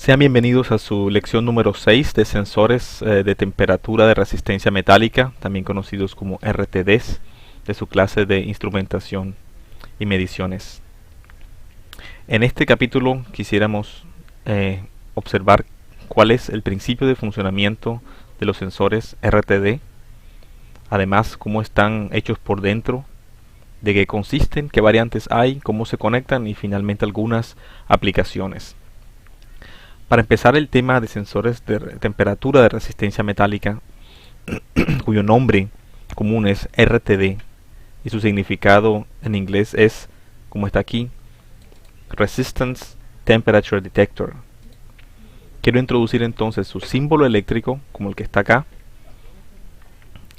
Sean bienvenidos a su lección número 6 de sensores de temperatura de resistencia metálica, también conocidos como RTDs, de su clase de instrumentación y mediciones. En este capítulo quisiéramos observar cuál es el principio de funcionamiento de los sensores RTD, además cómo están hechos por dentro, de qué consisten, qué variantes hay, cómo se conectan y finalmente algunas aplicaciones. Para empezar, el tema de sensores de temperatura de resistencia metálica, cuyo nombre común es RTD y su significado en inglés es, como está aquí, Resistance Temperature Detector. Quiero introducir entonces su símbolo eléctrico, como el que está acá.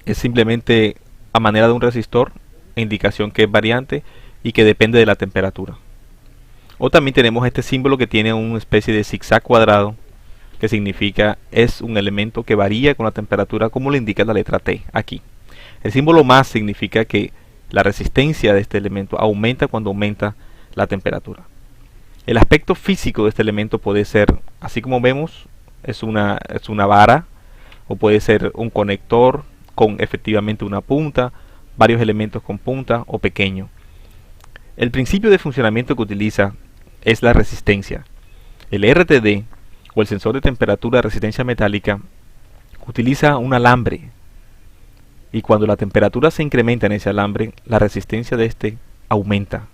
Es simplemente a manera de un resistor, indicación que es variante y que depende de la temperatura. O también tenemos este símbolo que tiene una especie de zigzag cuadrado, que significa es un elemento que varía con la temperatura, como lo indica la letra T aquí. El símbolo más significa que la resistencia de este elemento aumenta cuando aumenta la temperatura. El aspecto físico de este elemento puede ser, así como vemos, es una vara, o puede ser un conector con efectivamente una punta, varios elementos con punta o pequeño. El principio de funcionamiento que utiliza es la resistencia. El RTD, o el sensor de temperatura de resistencia metálica, utiliza un alambre, y cuando la temperatura se incrementa en ese alambre, la resistencia de este aumenta.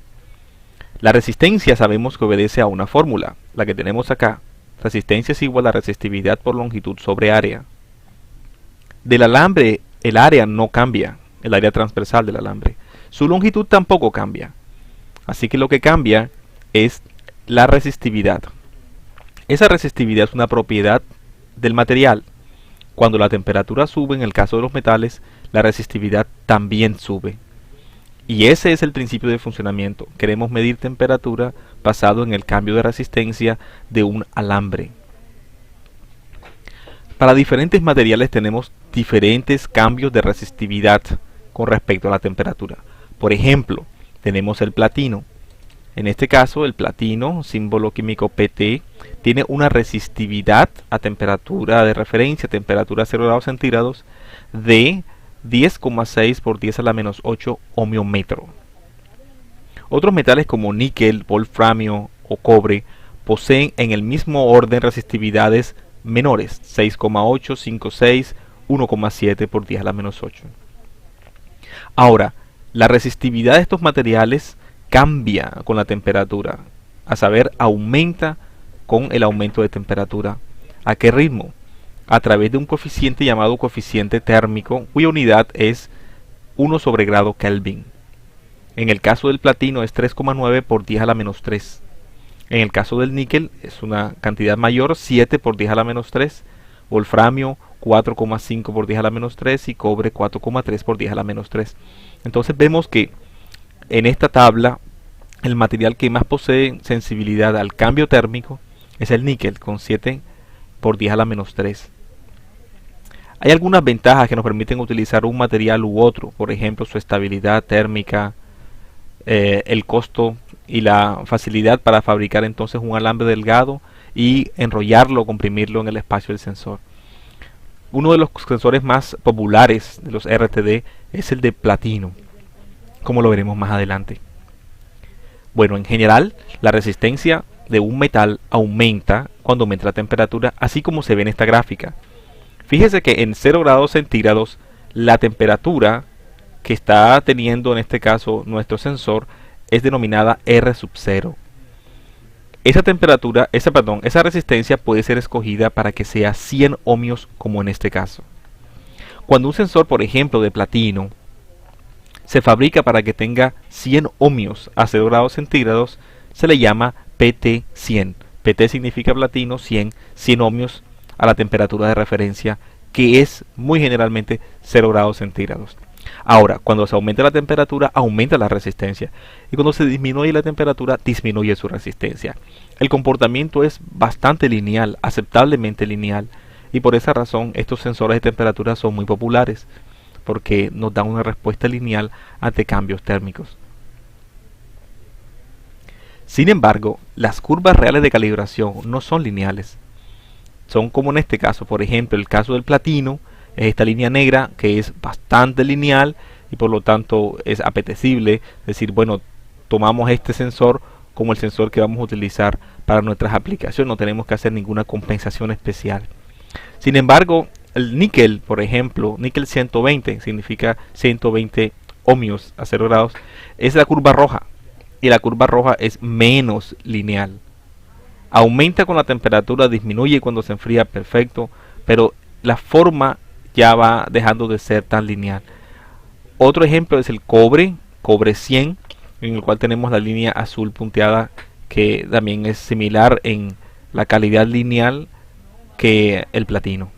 La resistencia sabemos que obedece a una fórmula, la que tenemos acá. Resistencia es igual a resistividad por longitud sobre área. Del alambre, el área no cambia, el área transversal del alambre. Su longitud tampoco cambia. Así que lo que cambia es la resistividad. Esa resistividad es una propiedad del material. Cuando la temperatura sube, en el caso de los metales, la resistividad también sube. Y ese es el principio de funcionamiento. Queremos medir temperatura basado en el cambio de resistencia de un alambre. Para diferentes materiales tenemos diferentes cambios de resistividad con respecto a la temperatura. Por ejemplo, tenemos el platino. En este caso, el platino, símbolo químico PT, tiene una resistividad a temperatura de referencia, temperatura 0 grados centígrados, de 10,6 por 10 a la menos 8 ohmiómetro. Otros metales como níquel, wolframio o cobre poseen en el mismo orden resistividades menores, 6,8, 5,6, 1,7 por 10 a la menos 8. Ahora, la resistividad de estos materiales cambia con la temperatura, a saber, aumenta con el aumento de temperatura. ¿A qué ritmo? A través de un coeficiente llamado coeficiente térmico, cuya unidad es 1 sobre grado Kelvin. En el caso del platino es 3,9 por 10 a la menos 3. En el caso del níquel es una cantidad mayor, 7 por 10 a la menos 3. Wolframio 4,5 por 10 a la menos 3 y cobre 4,3 por 10 a la menos 3. Entonces vemos que en esta tabla el material que más posee sensibilidad al cambio térmico es el níquel, con 7 por 10 a la menos 3. Hay algunas ventajas que nos permiten utilizar un material u otro, por ejemplo su estabilidad térmica, el costo y la facilidad para fabricar entonces un alambre delgado y enrollarlo, comprimirlo en el espacio del sensor. Uno de los sensores más populares de los RTD es el de platino, como lo veremos más adelante. Bueno, en general, la resistencia de un metal aumenta cuando aumenta la temperatura, así como se ve en esta gráfica. Fíjese que en 0 grados centígrados, la temperatura que está teniendo en este caso nuestro sensor es denominada R sub 0. Esa resistencia puede ser escogida para que sea 100 ohmios, como en este caso. Cuando un sensor, por ejemplo, de platino, se fabrica para que tenga 100 ohmios a 0 grados centígrados, se le llama PT100. PT significa platino, 100 ohmios a la temperatura de referencia, que es muy generalmente 0 grados centígrados. Ahora, cuando se aumenta la temperatura, aumenta la resistencia. Y cuando se disminuye la temperatura, disminuye su resistencia. El comportamiento es bastante lineal, aceptablemente lineal. Y por esa razón, estos sensores de temperatura son muy populares, porque nos dan una respuesta lineal ante cambios térmicos. Sin embargo, las curvas reales de calibración no son lineales. Son como en este caso, por ejemplo, el caso del platino, es esta línea negra que es bastante lineal y por lo tanto es apetecible decir, bueno, tomamos este sensor como el sensor que vamos a utilizar para nuestras aplicaciones, no tenemos que hacer ninguna compensación especial. Sin embargo, el níquel, por ejemplo, níquel 120 significa 120 ohmios a 0 grados, es la curva roja y la curva roja es menos lineal. Aumenta con la temperatura, disminuye cuando se enfría, perfecto, pero la forma ya va dejando de ser tan lineal. Otro ejemplo es el cobre 100, en el cual tenemos la línea azul punteada que también es similar en la calidad lineal que el platino.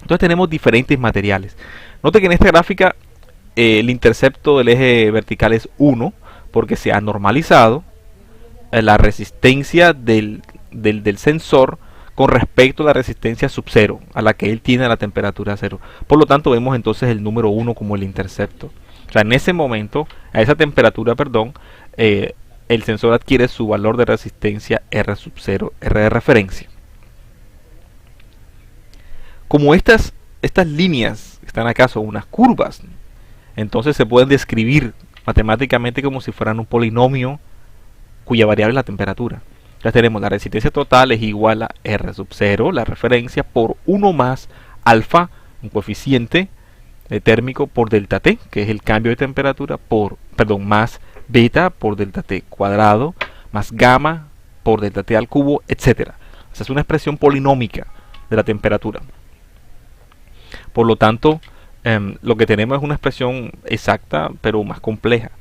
Entonces tenemos diferentes materiales. Note que en esta gráfica el intercepto del eje vertical es 1 porque se ha normalizado la resistencia del sensor con respecto a la resistencia sub 0 a la que él tiene a la temperatura 0. Por lo tanto vemos entonces el número 1 como el intercepto. O sea, en ese momento, a esa temperatura, perdón, el sensor adquiere su valor de resistencia R sub 0, R de referencia. Como estas líneas están acá son unas curvas, entonces se pueden describir matemáticamente como si fueran un polinomio cuya variable es la temperatura. Entonces tenemos la resistencia total es igual a R sub 0, la referencia, por 1 más alfa, un coeficiente térmico, por delta T, que es el cambio de temperatura, más beta por delta T cuadrado, más gamma por delta T al cubo, etc. O sea, es una expresión polinómica de la temperatura. Por lo tanto, lo que tenemos es una expresión exacta, pero más compleja.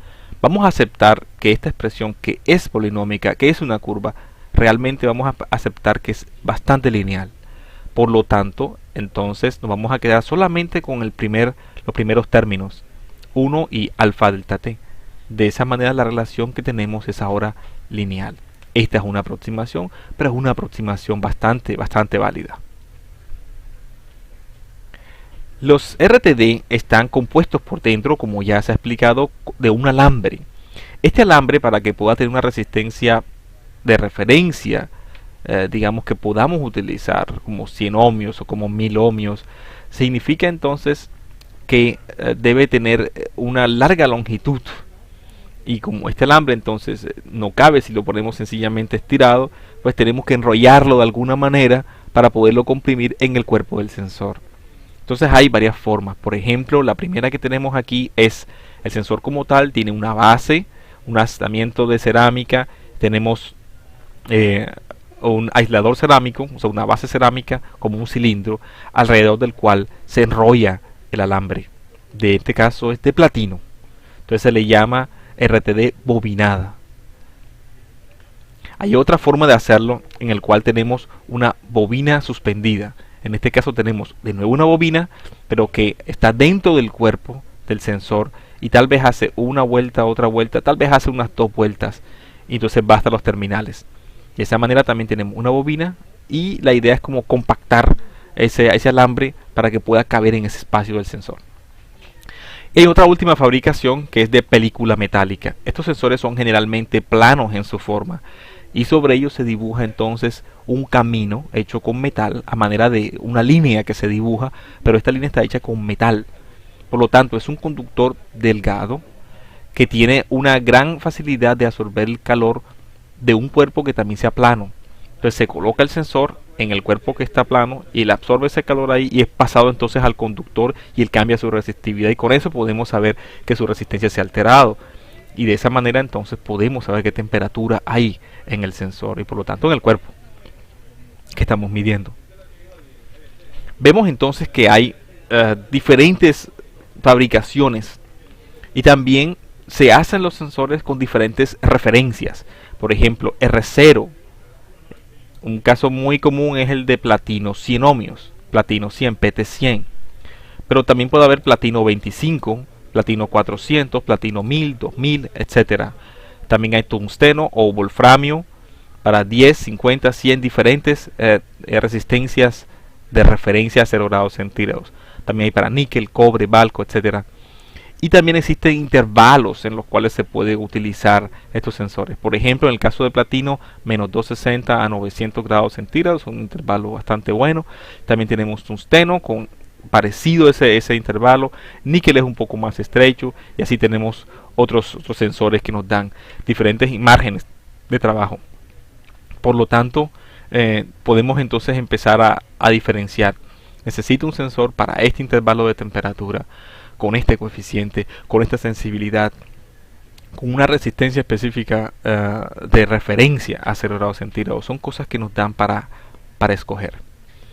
Vamos a aceptar que esta expresión, que es polinómica, que es una curva, realmente vamos a aceptar que es bastante lineal. Por lo tanto, entonces nos vamos a quedar solamente con los primeros términos, 1 y alfa delta t. De esa manera la relación que tenemos es ahora lineal. Esta es una aproximación, pero es una aproximación bastante válida. Los RTD están compuestos por dentro, como ya se ha explicado, de un alambre. Este alambre, para que pueda tener una resistencia de referencia, digamos que podamos utilizar como 100 ohmios o como 1000 ohmios, significa entonces que debe tener una larga longitud. Y como este alambre entonces no cabe si lo ponemos sencillamente estirado, pues tenemos que enrollarlo de alguna manera para poderlo comprimir en el cuerpo del sensor. Entonces hay varias formas. Por ejemplo, la primera que tenemos aquí es el sensor como tal, tiene una base, un aislamiento de cerámica, tenemos un aislador cerámico, o sea, una base cerámica como un cilindro, alrededor del cual se enrolla el alambre. De este caso es de platino. Entonces se le llama RTD bobinada. Hay otra forma de hacerlo en el cual tenemos una bobina suspendida. En este caso tenemos de nuevo una bobina, pero que está dentro del cuerpo del sensor y tal vez hace una vuelta, otra vuelta, tal vez hace unas 2 vueltas y entonces va hasta los terminales. De esa manera también tenemos una bobina y la idea es como compactar ese alambre para que pueda caber en ese espacio del sensor. Y hay otra última fabricación que es de película metálica. Estos sensores son generalmente planos en su forma y sobre ellos se dibuja entonces un camino hecho con metal a manera de una línea que se dibuja, pero esta línea está hecha con metal. Por lo tanto es un conductor delgado que tiene una gran facilidad de absorber el calor de un cuerpo que también sea plano. Entonces se coloca el sensor en el cuerpo que está plano y él absorbe ese calor ahí y es pasado entonces al conductor y él cambia su resistividad y con eso podemos saber que su resistencia se ha alterado. Y de esa manera entonces podemos saber qué temperatura hay en el sensor y por lo tanto en el cuerpo que estamos midiendo. Vemos entonces que hay diferentes fabricaciones y también se hacen los sensores con diferentes referencias. Por ejemplo, R0. Un caso muy común es el de platino 100 ohmios, platino 100, PT100. Pero también puede haber platino 25, platino 400, platino 1000, 2000, etc. También hay tungsteno o wolframio para 10, 50, 100 diferentes resistencias de referencia a 0 grados centígrados. También hay para níquel, cobre, balco, etc. Y también existen intervalos en los cuales se puede utilizar estos sensores. Por ejemplo, en el caso de platino, menos 260 a 900 grados centígrados, un intervalo bastante bueno. También tenemos tungsteno con parecido ese intervalo. Níquel es un poco más estrecho. Y así tenemos otros sensores que nos dan diferentes márgenes de trabajo. Por lo tanto, podemos entonces empezar a diferenciar. Necesito un sensor para este intervalo de temperatura, con este coeficiente, con esta sensibilidad, con una resistencia específica de referencia a 0 grados centígrados. Son cosas que nos dan para escoger.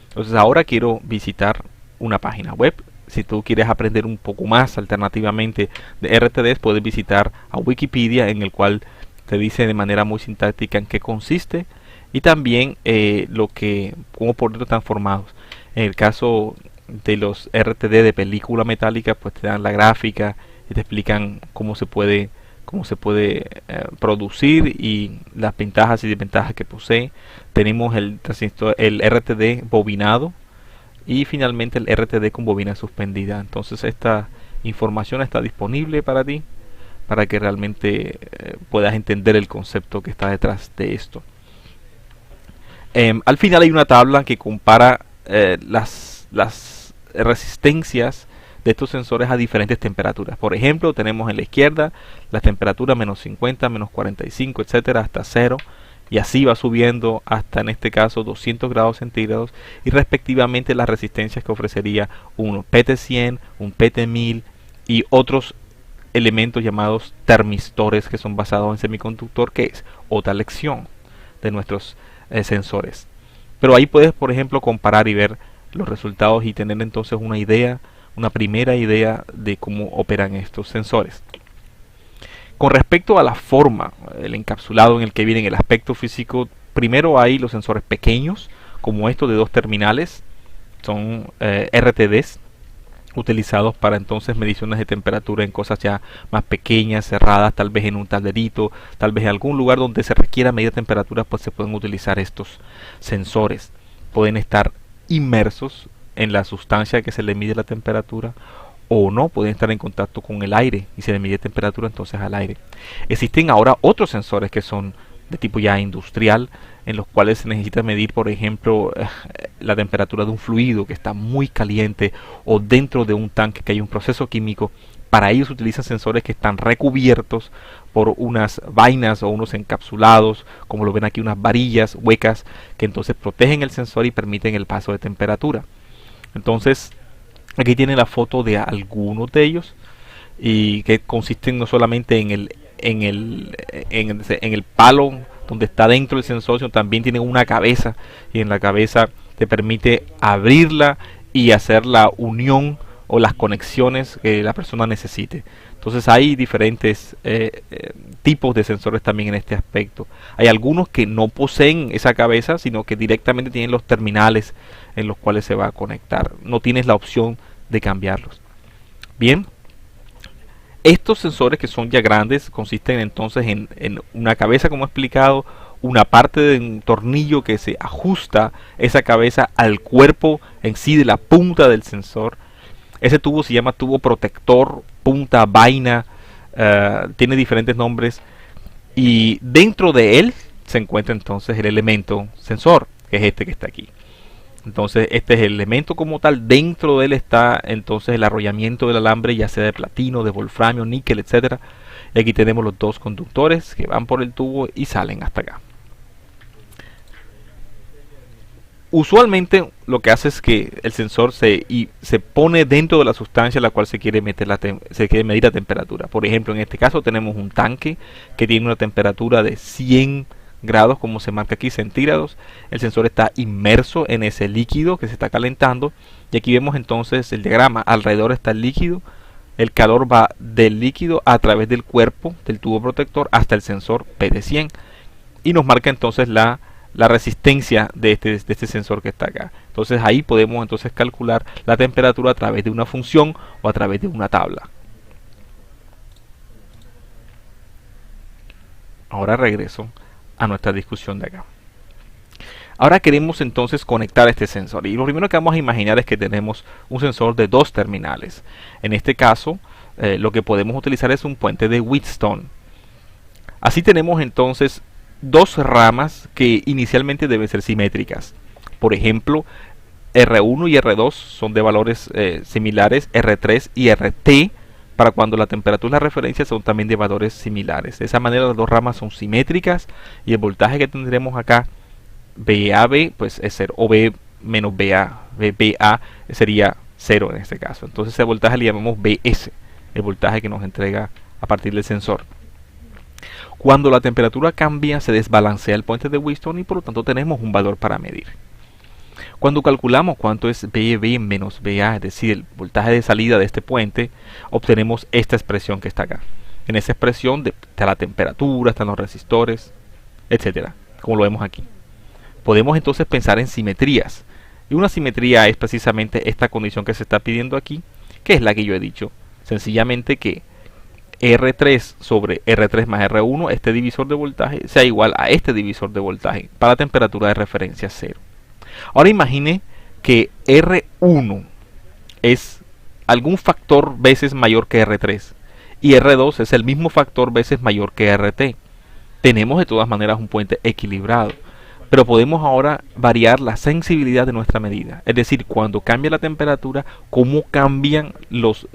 Entonces ahora quiero visitar una página web. Si tú quieres aprender un poco más alternativamente de RTDs, puedes visitar a Wikipedia, en el cual te dice de manera muy sintáctica en qué consiste y también cómo poderlos están formados. En el caso de los RTD de película metálica, pues te dan la gráfica y te explican cómo se puede producir y las ventajas y desventajas que posee. Tenemos el RTD bobinado y finalmente el RTD con bobina suspendida. Entonces esta información está disponible para ti, para que realmente puedas entender el concepto que está detrás de esto. Al final hay una tabla que compara las resistencias de estos sensores a diferentes temperaturas. Por ejemplo, tenemos en la izquierda la temperatura menos 50, menos 45, etcétera, hasta 0, y así va subiendo hasta, en este caso, 200 grados centígrados, y respectivamente las resistencias que ofrecería un PT100, un PT1000 y otros elementos llamados termistores, que son basados en semiconductor, que es otra lección de nuestros sensores. Pero ahí puedes, por ejemplo, comparar y ver los resultados y tener entonces una primera idea de cómo operan estos sensores. Con respecto a la forma, el encapsulado en el que viene el aspecto físico, primero hay los sensores pequeños, como estos de 2 terminales, son RTDs, utilizados para entonces mediciones de temperatura en cosas ya más pequeñas, cerradas, tal vez en un tablerito, tal vez en algún lugar donde se requiera medir temperatura, pues se pueden utilizar estos sensores. Pueden estar inmersos en la sustancia que se le mide la temperatura, o no, pueden estar en contacto con el aire y se le mide temperatura entonces al aire. Existen ahora otros sensores que son de tipo ya industrial, en los cuales se necesita medir, por ejemplo, la temperatura de un fluido que está muy caliente, o dentro de un tanque que hay un proceso químico. Para ello se utilizan sensores que están recubiertos por unas vainas o unos encapsulados, como lo ven aquí, unas varillas huecas que entonces protegen el sensor y permiten el paso de temperatura. Entonces aquí tienen la foto de algunos de ellos, y que consisten no solamente en el palo donde está dentro del sensor, sino también tienen una cabeza, y en la cabeza te permite abrirla y hacer la unión o las conexiones que la persona necesite. Entonces hay diferentes tipos de sensores también en este aspecto. Hay algunos que no poseen esa cabeza, sino que directamente tienen los terminales en los cuales se va a conectar. No tienes la opción de cambiarlos. Bien, estos sensores, que son ya grandes, consisten entonces en una cabeza, como he explicado, una parte de un tornillo que se ajusta esa cabeza al cuerpo en sí de la punta del sensor. Ese tubo se llama tubo protector, punta, vaina, tiene diferentes nombres, y dentro de él se encuentra entonces el elemento sensor, que es este que está aquí. Entonces este es el elemento como tal. Dentro de él está entonces el arrollamiento del alambre, ya sea de platino, de wolframio, níquel, etcétera. Y aquí tenemos los dos conductores que van por el tubo y salen hasta acá. Usualmente lo que hace es que el sensor se pone dentro de la sustancia a la cual se quiere medir la temperatura. Por ejemplo, en este caso tenemos un tanque que tiene una temperatura de 100 grados, como se marca aquí, centígrados. El sensor está inmerso en ese líquido que se está calentando, y aquí vemos entonces el diagrama. Alrededor está el líquido, el calor va del líquido a través del cuerpo del tubo protector hasta el sensor PT100, y nos marca entonces la resistencia de este sensor que está acá. Entonces ahí podemos entonces calcular la temperatura a través de una función o a través de una tabla. Ahora regreso a nuestra discusión de acá. Ahora queremos entonces conectar este sensor, y lo primero que vamos a imaginar es que tenemos un sensor de 2 terminales. En este caso lo que podemos utilizar es un puente de Wheatstone. Así tenemos entonces dos ramas que inicialmente deben ser simétricas. Por ejemplo, R1 y R2 son de valores similares, R3 y RT, para cuando la temperatura y la referencia son también de valores similares. De esa manera las dos ramas son simétricas y el voltaje que tendremos acá, VAB, pues es 0, o B menos VA, VA sería 0 en este caso. Entonces ese voltaje le llamamos BS, el voltaje que nos entrega a partir del sensor. Cuando la temperatura cambia, se desbalancea el puente de Wheatstone y por lo tanto tenemos un valor para medir. Cuando calculamos cuánto es VB menos VA, es decir, el voltaje de salida de este puente, obtenemos esta expresión que está acá. En esa expresión está la temperatura, están los resistores, etcétera, como lo vemos aquí. Podemos entonces pensar en simetrías. Y una simetría es precisamente esta condición que se está pidiendo aquí, que es la que yo he dicho. Sencillamente que R3 sobre R3 más R1, este divisor de voltaje, sea igual a este divisor de voltaje para la temperatura de referencia 0. Ahora imagine que R1 es algún factor veces mayor que R3 y R2 es el mismo factor veces mayor que RT. Tenemos de todas maneras un puente equilibrado, pero podemos ahora variar la sensibilidad de nuestra medida. Es decir, cuando cambia la temperatura, cómo cambian los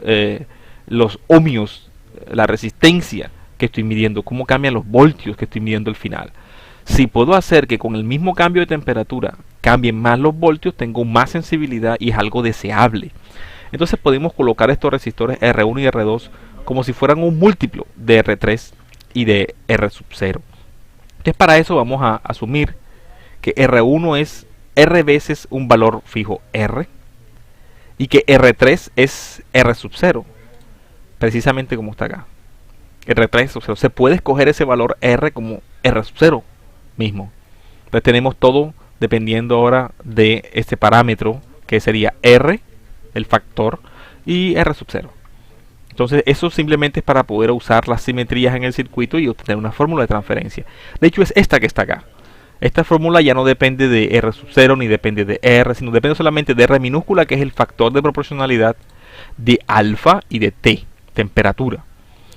ohmios, la resistencia que estoy midiendo, cómo cambian los voltios que estoy midiendo al final. Si puedo hacer que con el mismo cambio de temperatura cambien más los voltios, tengo más sensibilidad y es algo deseable. Entonces podemos colocar estos resistores R1 y R2 como si fueran un múltiplo de R3 y de R sub 0. Entonces para eso vamos a asumir que R1 es R veces un valor fijo R y que R3 es R sub 0, precisamente como está acá. R3 sub 0. Se puede escoger ese valor R como R sub 0 mismo. Entonces tenemos todo dependiendo ahora de este parámetro que sería R, el factor, y R sub 0. Entonces eso simplemente es para poder usar las simetrías en el circuito y obtener una fórmula de transferencia. De hecho es esta que está acá. Esta fórmula ya no depende de R sub 0 ni depende de R, sino depende solamente de R minúscula, que es el factor de proporcionalidad de alfa y de T, temperatura.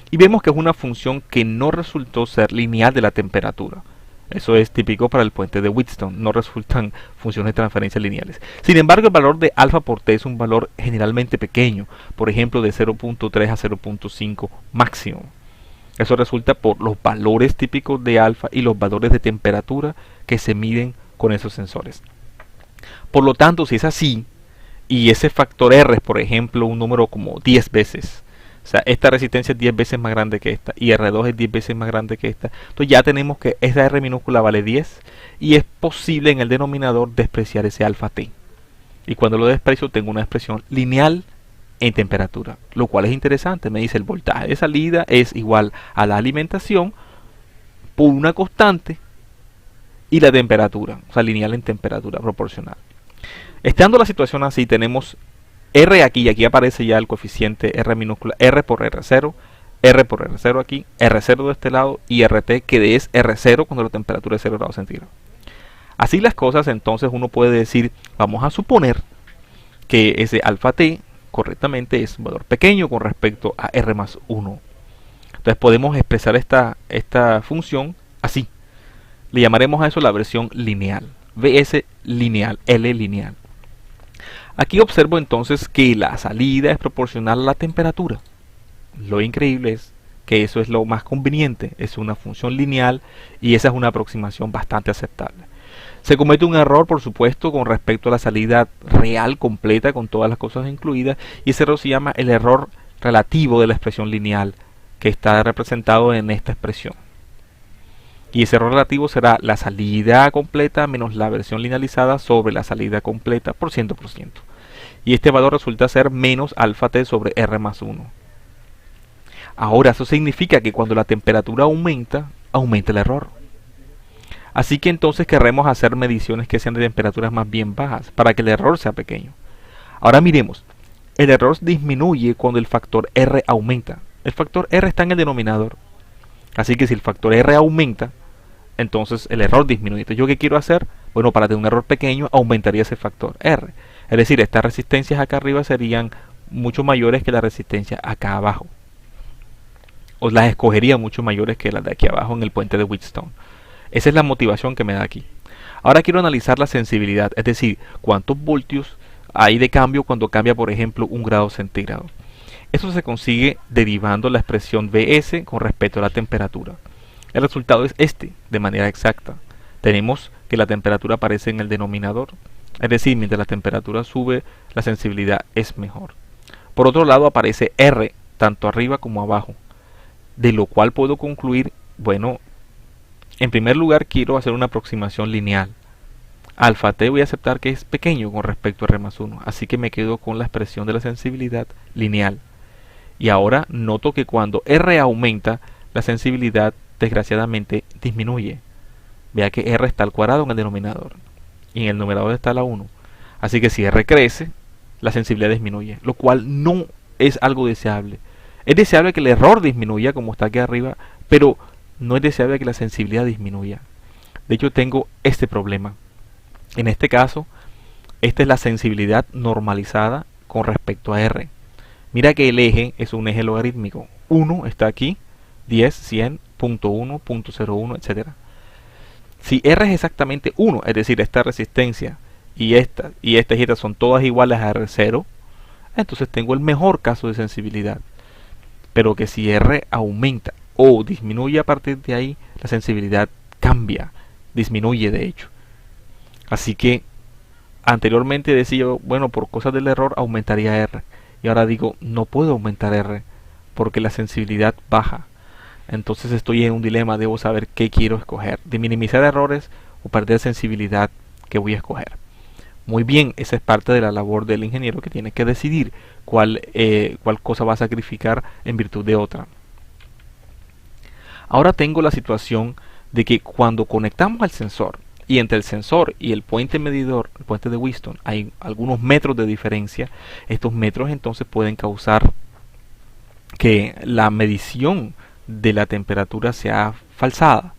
Y vemos que es una función que no resultó ser lineal de la temperatura. Eso es típico para el puente de Wheatstone, no resultan funciones de transferencia lineales. Sin embargo, el valor de alfa por T es un valor generalmente pequeño, por ejemplo de 0.3 a 0.5 máximo. Eso resulta por los valores típicos de alfa y los valores de temperatura que se miden con esos sensores. Por lo tanto, si es así, y ese factor R es, por ejemplo, un número como 10 veces, o sea, esta resistencia es 10 veces más grande que esta y R2 es 10 veces más grande que esta, entonces ya tenemos que esta R minúscula vale 10 y es posible en el denominador despreciar ese alfa T. Y cuando lo desprecio tengo una expresión lineal en temperatura, lo cual es interesante. Me dice el voltaje de salida es igual a la alimentación por una constante y la temperatura, o sea, lineal en temperatura proporcional. Estando la situación así, tenemos R aquí, y aquí aparece ya el coeficiente R minúscula, R por R0, R por R0 aquí, R0 de este lado y RT, que es R0 cuando la temperatura es 0 grados centígrados. Así las cosas, entonces uno puede decir, vamos a suponer que ese alfa T correctamente es un valor pequeño con respecto a R más 1. Entonces podemos expresar esta función así. Le llamaremos a eso la versión lineal, VS lineal, L lineal. Aquí observo entonces que la salida es proporcional a la temperatura. Lo increíble es que eso es lo más conveniente, es una función lineal y esa es una aproximación bastante aceptable. Se comete un error, por supuesto, con respecto a la salida real completa con todas las cosas incluidas, y ese error se llama el error relativo de la expresión lineal, que está representado en esta expresión. Y ese error relativo será la salida completa menos la versión linealizada sobre la salida completa por 100%. Y este valor resulta ser menos alfa T sobre R más 1. Ahora, eso significa que cuando la temperatura aumenta, aumenta el error. Así que entonces querremos hacer mediciones que sean de temperaturas más bien bajas, para que el error sea pequeño. Ahora miremos, el error disminuye cuando el factor R aumenta. El factor R está en el denominador. Así que si el factor R aumenta, entonces el error disminuye. Entonces, ¿yo qué quiero hacer? Bueno, para tener un error pequeño, aumentaría ese factor R. Es decir, estas resistencias acá arriba serían mucho mayores que la resistencia acá abajo. O las escogería mucho mayores que las de aquí abajo en el puente de Wheatstone. Esa es la motivación que me da aquí. Ahora quiero analizar la sensibilidad, es decir, cuántos voltios hay de cambio cuando cambia, por ejemplo, 1 grado centígrado. Esto se consigue derivando la expresión Vs con respecto a la temperatura. El resultado es este, de manera exacta. Tenemos que la temperatura aparece en el denominador, es decir, mientras la temperatura sube, la sensibilidad es mejor. Por otro lado aparece R, tanto arriba como abajo, de lo cual puedo concluir, bueno, en primer lugar quiero hacer una aproximación lineal. Alfa t voy a aceptar que es pequeño con respecto a R más 1, así que me quedo con la expresión de la sensibilidad lineal. Y ahora noto que cuando R aumenta, la sensibilidad desgraciadamente disminuye. Vea que R está al cuadrado en el denominador y en el numerador está la 1. Así que si R crece, la sensibilidad disminuye, lo cual no es algo deseable. Es deseable que el error disminuya como está aquí arriba, pero no es deseable que la sensibilidad disminuya. De hecho, tengo este problema. En este caso, esta es la sensibilidad normalizada con respecto a R. Mira que el eje es un eje logarítmico. 1 está aquí, 10, 100, punto 1, punto 01, etc. Si R es exactamente 1, es decir, esta resistencia y esta y esta son todas iguales a R0, entonces tengo el mejor caso de sensibilidad. Pero que si R aumenta o disminuye a partir de ahí, la sensibilidad cambia, disminuye de hecho. Así que anteriormente decía, bueno, por cosas del error aumentaría R. Y ahora digo, no puedo aumentar R porque la sensibilidad baja. Entonces estoy en un dilema, debo saber qué quiero escoger, de minimizar errores o perder sensibilidad, que voy a escoger. Muy bien, esa es parte de la labor del ingeniero, que tiene que decidir cuál cosa va a sacrificar en virtud de otra. Ahora tengo la situación de que cuando conectamos al sensor, y entre el sensor y el puente medidor, el puente de Wheatstone, hay algunos metros de diferencia. Estos metros entonces pueden causar que la medición de la temperatura sea falsada,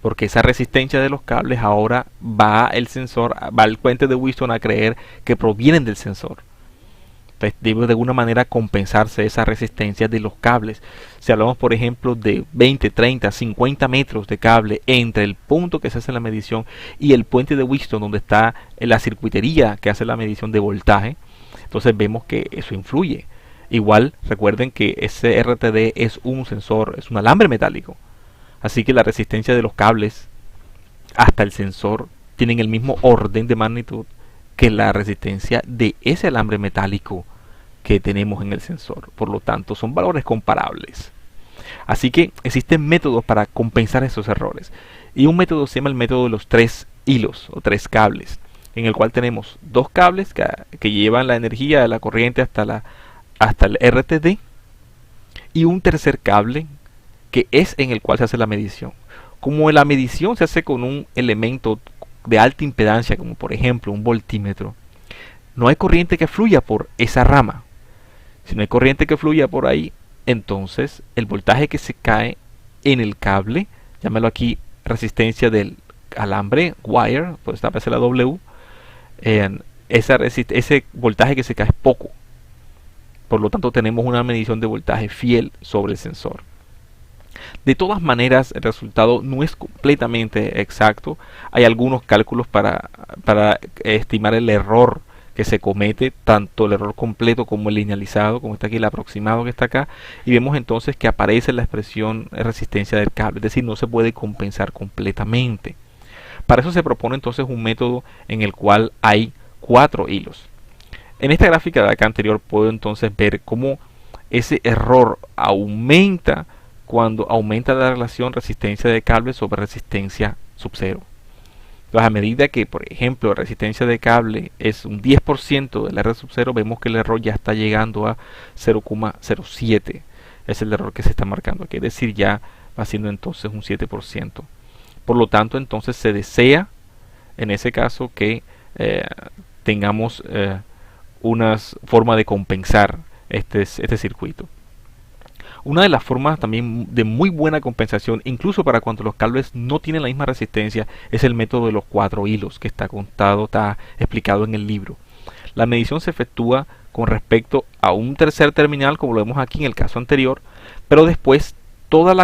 porque esa resistencia de los cables ahora va el puente de Wheatstone a creer que provienen del sensor. Entonces debe de alguna manera compensarse esa resistencia de los cables. Si hablamos, por ejemplo, de 20, 30, 50 metros de cable entre el punto que se hace la medición y el puente de Wheatstone, donde está la circuitería que hace la medición de voltaje, entonces vemos que eso influye. Igual recuerden que ese RTD es un sensor, es un alambre metálico, así que la resistencia de los cables hasta el sensor tienen el mismo orden de magnitud que la resistencia de ese alambre metálico que tenemos en el sensor. Por lo tanto, son valores comparables. Así que existen métodos para compensar esos errores. Y un método se llama el método de los 3 hilos o 3 cables, en el cual tenemos 2 cables que llevan la energía de la corriente hasta el RTD, y un tercer cable que es en el cual se hace la medición. Como la medición se hace con un elemento de alta impedancia, como por ejemplo un voltímetro, no hay corriente que fluya por esa rama. Si no hay corriente que fluya por ahí, entonces el voltaje que se cae en el cable, llámalo aquí resistencia del alambre, wire, pues taparse la W, ese voltaje que se cae es poco. Por lo tanto, tenemos una medición de voltaje fiel sobre el sensor. De todas maneras, el resultado no es completamente exacto. Hay algunos cálculos para estimar el error que se comete, tanto el error completo como el linealizado, como está aquí el aproximado que está acá, y vemos entonces que aparece la expresión resistencia del cable, es decir, no se puede compensar completamente. Para eso se propone entonces un método en el cual hay 4 hilos. En esta gráfica de acá anterior puedo entonces ver cómo ese error aumenta cuando aumenta la relación resistencia de cable sobre resistencia sub 0. Entonces, a medida que, por ejemplo, la resistencia de cable es un 10% del R sub 0, vemos que el error ya está llegando a 0,07. Es el error que se está marcando aquí, es decir, ya va siendo entonces un 7%. Por lo tanto, entonces se desea, en ese caso, que tengamos una forma de compensar este circuito. Una de las formas también de muy buena compensación, incluso para cuando los cables no tienen la misma resistencia, es el método de los 4 hilos que está explicado en el libro. La medición se efectúa con respecto a un tercer terminal, como lo vemos aquí en el caso anterior, pero después todos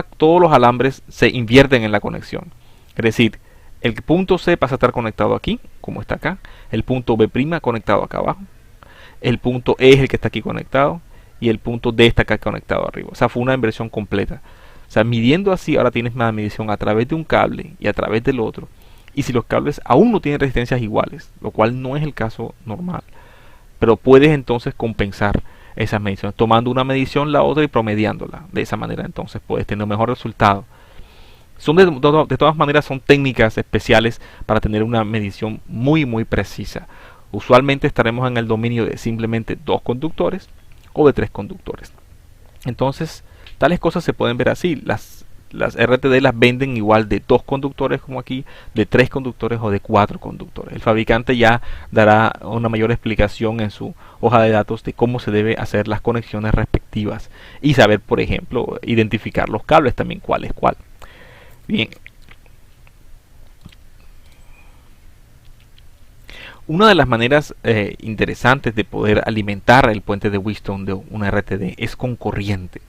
los alambres se invierten en la conexión. Es decir, el punto C pasa a estar conectado aquí, como está acá, el punto B' conectado acá abajo, el punto E es el que está aquí conectado, y el punto D está acá conectado arriba. O sea, fue una inversión completa. O sea, midiendo así, ahora tienes una medición a través de un cable y a través del otro. Y si los cables aún no tienen resistencias iguales, lo cual no es el caso normal, pero puedes entonces compensar esas mediciones, tomando una medición, la otra y promediándola. De esa manera entonces puedes tener un mejor resultado. De todas maneras son técnicas especiales para tener una medición muy precisa. Usualmente estaremos en el dominio de simplemente 2 conductores o de 3 conductores. Entonces, tales cosas se pueden ver así. Las RTD las venden igual de 2 conductores como aquí, de 3 conductores o de 4 conductores. El fabricante ya dará una mayor explicación en su hoja de datos de cómo se debe hacer las conexiones respectivas y saber, por ejemplo, identificar los cables también, cuál es cuál. Bien. Una de las maneras interesantes de poder alimentar el puente de Wheatstone de una RTD es con corriente.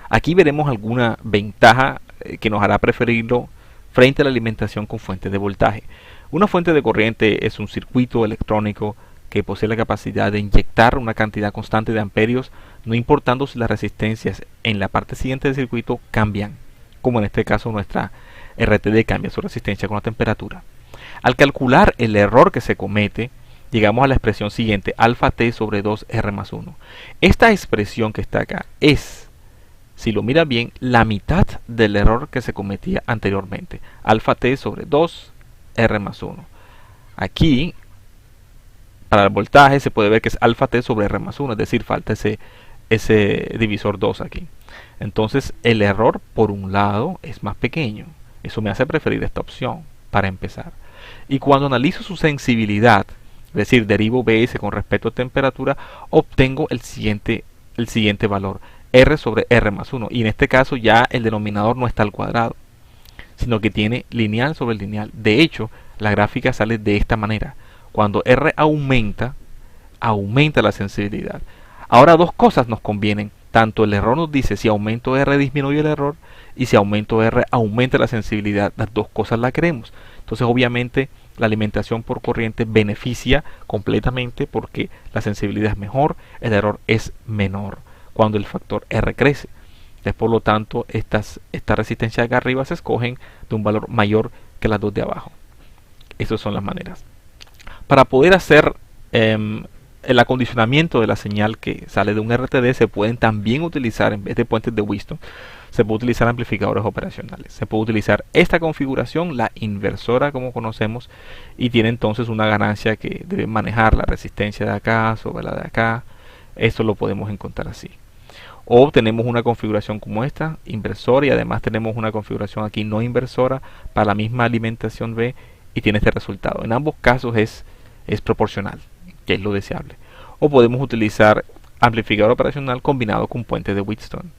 Aquí veremos alguna ventaja que nos hará preferirlo frente a la alimentación con fuente de voltaje. Una fuente de corriente es un circuito electrónico que posee la capacidad de inyectar una cantidad constante de amperios, no importando si las resistencias en la parte siguiente del circuito cambian, como en este caso nuestra RTD cambia su resistencia con la temperatura. Al calcular el error que se comete, llegamos a la expresión siguiente, alfa T sobre 2R más 1. Esta expresión que está acá es, si lo mira bien, la mitad del error que se cometía anteriormente. Alfa T sobre 2R más 1. Aquí, para el voltaje, se puede ver que es alfa T sobre R más 1, es decir, falta ese divisor 2 aquí. Entonces, el error, por un lado, es más pequeño. Eso me hace preferir esta opción, para empezar. Y cuando analizo su sensibilidad, es decir, derivo BS con respecto a temperatura, obtengo el siguiente valor, R sobre R más 1. Y en este caso ya el denominador no está al cuadrado, sino que tiene lineal sobre lineal. De hecho, la gráfica sale de esta manera. Cuando R aumenta, aumenta la sensibilidad. Ahora dos cosas nos convienen. Tanto el error nos dice si aumento R disminuye el error y si aumento R aumenta la sensibilidad. Las dos cosas las queremos. Entonces obviamente la alimentación por corriente beneficia completamente porque la sensibilidad es mejor, el error es menor cuando el factor R crece. Entonces, por lo tanto, estas resistencias de acá arriba se escogen de un valor mayor que las dos de abajo. Esas son las maneras. Para poder hacer el acondicionamiento de la señal que sale de un RTD, se pueden también utilizar, en vez de puentes de Wheatstone, se puede utilizar amplificadores operacionales. Se puede utilizar esta configuración, la inversora como conocemos, y tiene entonces una ganancia que debe manejar la resistencia de acá sobre la de acá. Esto lo podemos encontrar así. O tenemos una configuración como esta, inversora, y además tenemos una configuración aquí no inversora para la misma alimentación B y tiene este resultado. En ambos casos es proporcional, que es lo deseable. O podemos utilizar amplificador operacional combinado con puente de Wheatstone.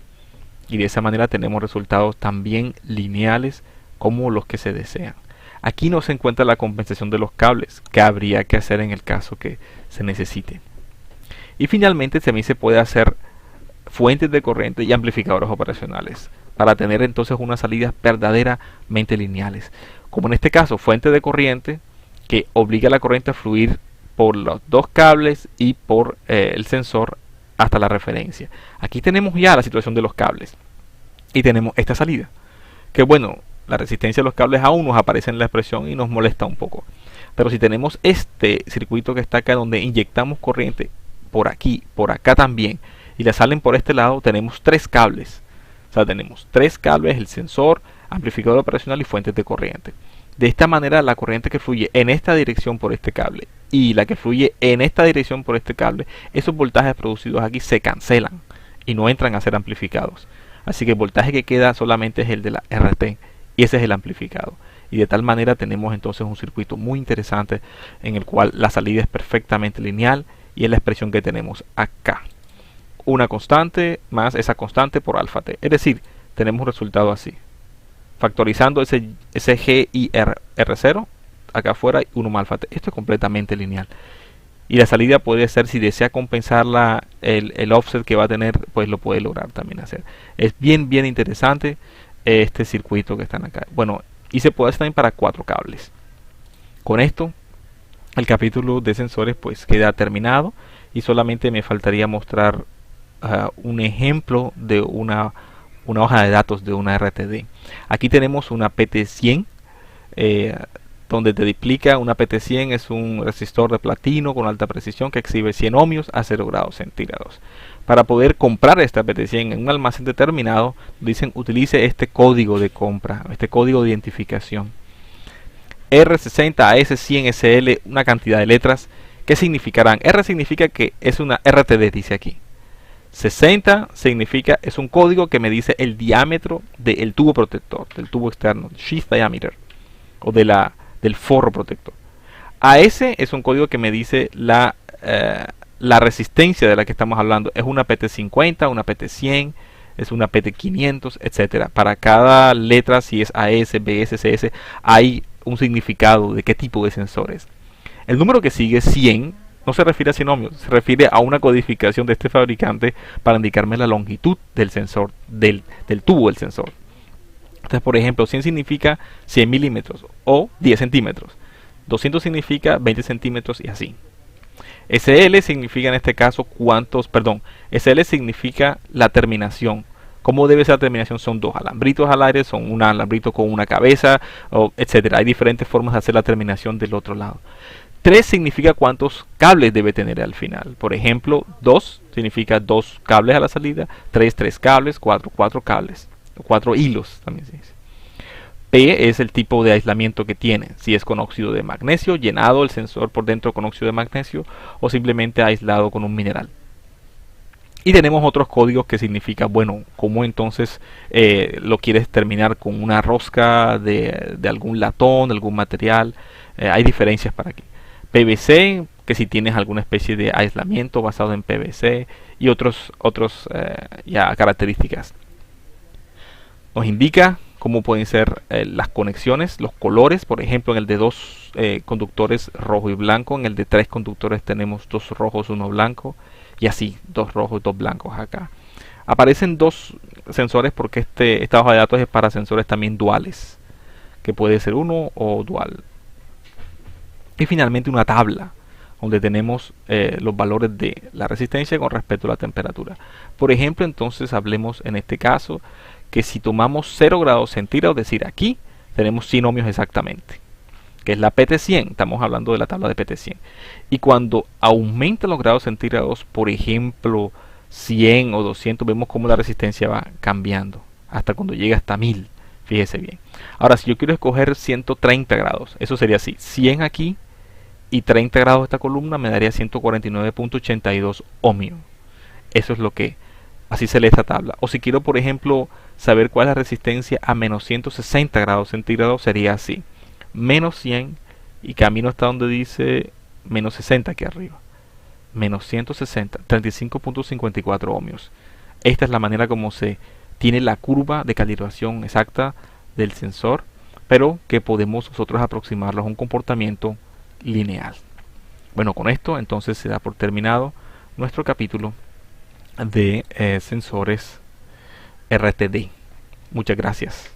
Y de esa manera tenemos resultados también lineales como los que se desean. Aquí no se encuentra la compensación de los cables, que habría que hacer en el caso que se necesite. Y finalmente también se puede hacer fuentes de corriente y amplificadores operacionales para tener entonces unas salidas verdaderamente lineales. Como en este caso, fuente de corriente que obliga a la corriente a fluir por los dos cables y por el sensor hasta la referencia. Aquí tenemos ya la situación de los cables y tenemos esta salida, que bueno, la resistencia de los cables aún nos aparece en la expresión y nos molesta un poco, pero si tenemos este circuito que está acá donde inyectamos corriente por aquí, por acá también, y la salen por este lado, tenemos tres cables. O sea, tenemos tres cables, el sensor, amplificador operacional y fuentes de corriente. De esta manera, la corriente que fluye en esta dirección por este cable y la que fluye en esta dirección por este cable, esos voltajes producidos aquí se cancelan y no entran a ser amplificados. Así que el voltaje que queda solamente es el de la RT y ese es el amplificado. Y de tal manera tenemos entonces un circuito muy interesante en el cual la salida es perfectamente lineal y es la expresión que tenemos acá. Una constante más esa constante por alfa t. Es decir, tenemos un resultado así. Factorizando ese G y R0 acá afuera, 1 más alfa t. Esto es completamente lineal. Y la salida puede ser, si desea compensar el offset que va a tener, pues lo puede lograr también hacer. Es bien interesante este circuito que están acá. Bueno, y se puede hacer también para 4 cables. Con esto, el capítulo de sensores pues queda terminado y solamente me faltaría mostrar un ejemplo de una hoja de datos de una RTD. Aquí tenemos una PT100, donde te explica una PT100 es un resistor de platino con alta precisión que exhibe 100 ohmios a 0 grados centígrados. Para poder comprar esta PT100 en un almacén determinado, dicen utilice este código de compra, este código de identificación. R60AS100SL, una cantidad de letras. ¿Qué significarán? R significa que es una RTD, dice aquí. 60 significa, es un código que me dice el diámetro del tubo protector, del tubo externo, sheath diameter, o del forro protector. AS es un código que me dice la resistencia de la que estamos hablando. Es una PT50, una PT100, es una PT500, etcétera. Para cada letra, si es AS, BS, CS, hay un significado de qué tipo de sensor es. El número que sigue, 100, no se refiere a 100 ohmios, se refiere a una codificación de este fabricante para indicarme la longitud del sensor, del tubo del sensor. Entonces, por ejemplo, 100 significa 100 milímetros o 10 centímetros. 200 significa 20 centímetros y así. SL significa en este caso SL significa la terminación. ¿Cómo debe ser la terminación? Son 2 alambritos al aire, son un alambrito con una cabeza, etcétera. Hay diferentes formas de hacer la terminación del otro lado. 3 significa cuántos cables debe tener al final. Por ejemplo, 2 significa 2 cables a la salida, 3 cables, 4 cables, 4 hilos también se dice. P es el tipo de aislamiento que tiene, si es con óxido de magnesio, llenado el sensor por dentro con óxido de magnesio o simplemente aislado con un mineral. Y tenemos otros códigos que significa, bueno, cómo entonces lo quieres terminar con una rosca de algún latón, de algún material. Hay diferencias para aquí. PVC, que si tienes alguna especie de aislamiento basado en PVC y otros ya características. Nos indica cómo pueden ser las conexiones, los colores. Por ejemplo, en el de 2 conductores rojo y blanco, en el de 3 conductores tenemos 2 rojos, 1 blanco, y así 2 rojos, 2 blancos acá. Aparecen 2 sensores porque esta hoja de datos es para sensores también duales, que puede ser uno o dual. Y finalmente una tabla donde tenemos los valores de la resistencia con respecto a la temperatura. Por ejemplo, entonces hablemos en este caso que si tomamos 0 grados centígrados, es decir, aquí tenemos 100 ohmios exactamente, que es la PT100, estamos hablando de la tabla de PT100. Y cuando aumenta los grados centígrados, por ejemplo 100 o 200, vemos cómo la resistencia va cambiando hasta cuando llega hasta 1000. Fíjese bien. Ahora, si yo quiero escoger 130 grados, eso sería así: 100 aquí y 30 grados esta columna me daría 149.82 ohmios. Eso es lo que, así se lee esta tabla. O si quiero, por ejemplo, saber cuál es la resistencia a menos 160 grados centígrados, sería así: menos 100 y camino hasta donde dice menos 60 aquí arriba. Menos 160, 35.54 ohmios. Esta es la manera como se tiene la curva de calibración exacta del sensor, pero que podemos nosotros aproximarlo a un comportamiento lineal. Bueno, con esto entonces se da por terminado nuestro capítulo de sensores RTD. Muchas gracias.